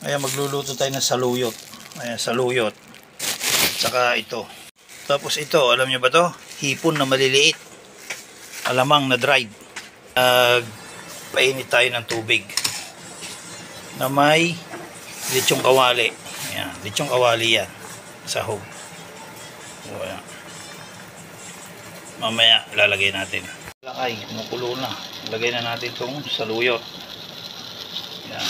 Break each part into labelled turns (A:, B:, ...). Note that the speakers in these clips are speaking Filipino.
A: Ayan, magluluto tayo ng saluyot. Ayan, saluyot. Tsaka ito. Tapos ito, alam nyo ba to? Hipon na maliliit. Alamang na dried. Painit tayo ng tubig na may lechong kawali. Ayan, lechong kawali yan. Sahog. O, ayan. Mamaya lalagay natin. Ay, kumukulo na. Lagay na natin itong saluyot. Ayan.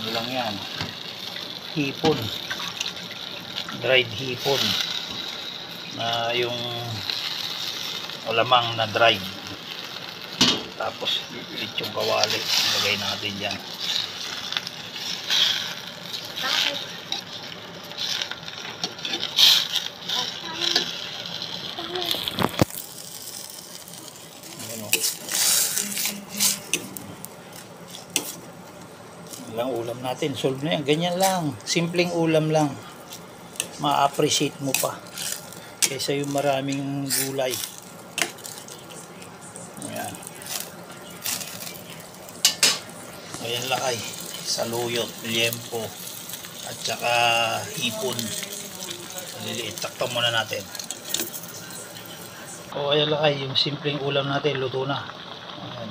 A: Ano lang yan? Hipon. Dried hipon. Na yung alamang na dried. Tapos lechong kawali. Lagay natin yan. Lang ulam natin, solve na yan, ganyan lang, simpleng ulam lang, ma-appreciate mo pa kaysa yung maraming gulay. Ayan, ayan lakay, saluyot, liempo at saka hipon maliliit. Takpan muna natin. O ayan lakay, yung simpleng ulam natin luto na. Ayan,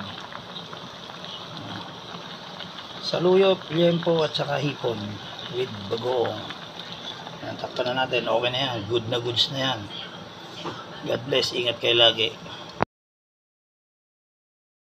A: saluyot, liempo at saka hipon with bagoong. Yan, takpan na natin. Okay na yan. Good na goods na yan. God bless. Ingat kayo lagi.